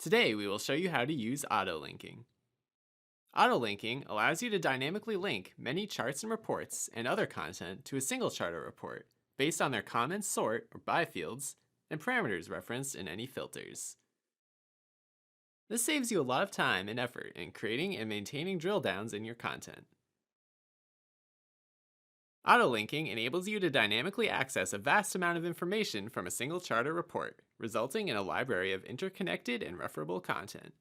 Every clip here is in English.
Today, we will show you how to use auto-linking. Auto-linking allows you to dynamically link many charts and reports and other content to a single chart or report based on their common sort or by fields and parameters referenced in any filters. This saves you a lot of time and effort in creating and maintaining drill downs in your content. Auto-linking enables you to dynamically access a vast amount of information from a single chart or report, resulting in a library of interconnected and referable content.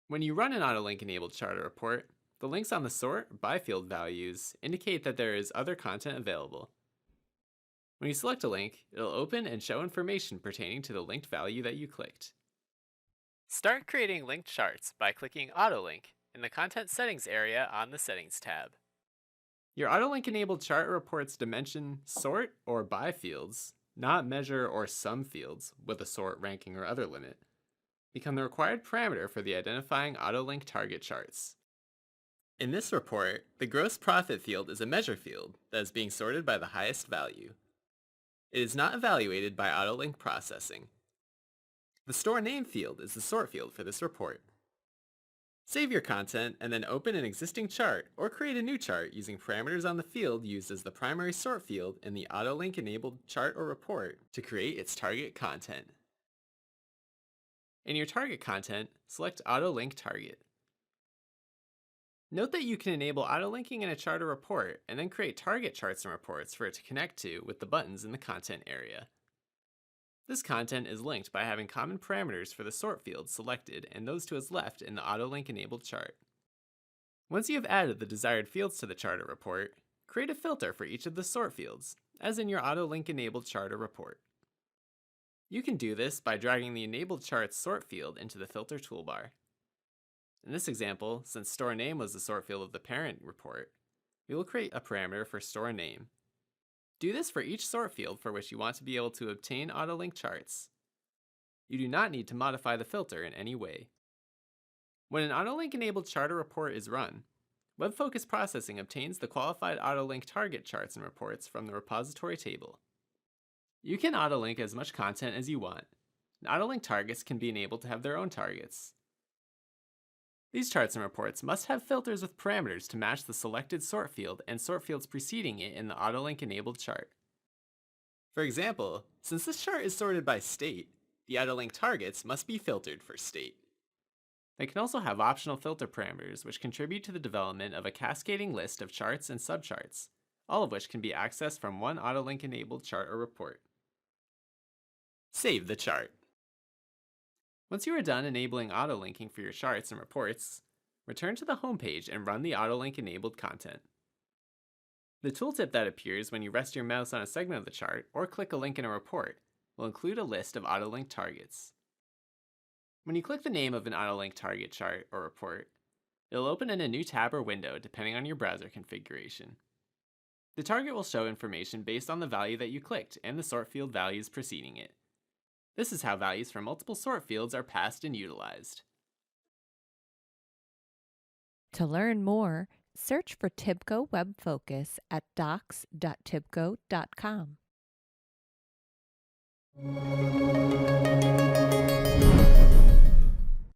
When you run an auto-link-enabled chart or report, the links on the sort or by field values indicate that there is other content available. When you select a link, it'll open and show information pertaining to the linked value that you clicked. Start creating linked charts by clicking Auto-link in the Content Settings area on the Settings tab. Your auto-link-enabled chart or report's dimension, sort, or by fields, not measure or sum fields with a sort, ranking, or other limit, become the required parameter for the identifying auto-link target charts. In this report, the gross profit field is a measure field that is being sorted by the highest value. It is not evaluated by auto-link processing. The store name field is the sort field for this report. Save your content and then open an existing chart or create a new chart using parameters on the field used as the primary sort field in the auto-link enabled chart or report to create its target content. In your target content, select Auto-Link Target. Note that you can enable auto-linking in a chart or report and then create target charts and reports for it to connect to with the buttons in the content area. This content is linked by having common parameters for the sort field selected and those to its left in the auto-link enabled chart. Once you have added the desired fields to the chart or report, create a filter for each of the sort fields, as in your auto-link enabled chart or report. You can do this by dragging the enabled chart's sort field into the filter toolbar. In this example, since store name was the sort field of the parent report, we will create a parameter for store name. Do this for each sort field for which you want to be able to obtain auto-link charts. You do not need to modify the filter in any way. When an auto-link enabled chart or report is run, Web Focus Processing obtains the qualified auto-link target charts and reports from the repository table. You can auto-link as much content as you want, and auto-link targets can be enabled to have their own targets. These charts and reports must have filters with parameters to match the selected sort field and sort fields preceding it in the auto-link enabled chart. For example, since this chart is sorted by state, the auto-link targets must be filtered for state. They can also have optional filter parameters which contribute to the development of a cascading list of charts and subcharts, all of which can be accessed from one auto-link enabled chart or report. Save the chart. Once you are done enabling auto-linking for your charts and reports, return to the home page and run the auto-link enabled content. The tooltip that appears when you rest your mouse on a segment of the chart or click a link in a report will include a list of auto-link targets. When you click the name of an auto-link target chart or report, it'll open in a new tab or window depending on your browser configuration. The target will show information based on the value that you clicked and the sort field values preceding it. This is how values from multiple sort fields are passed and utilized. To learn more, search for TIBCO Web Focus at docs.tibco.com.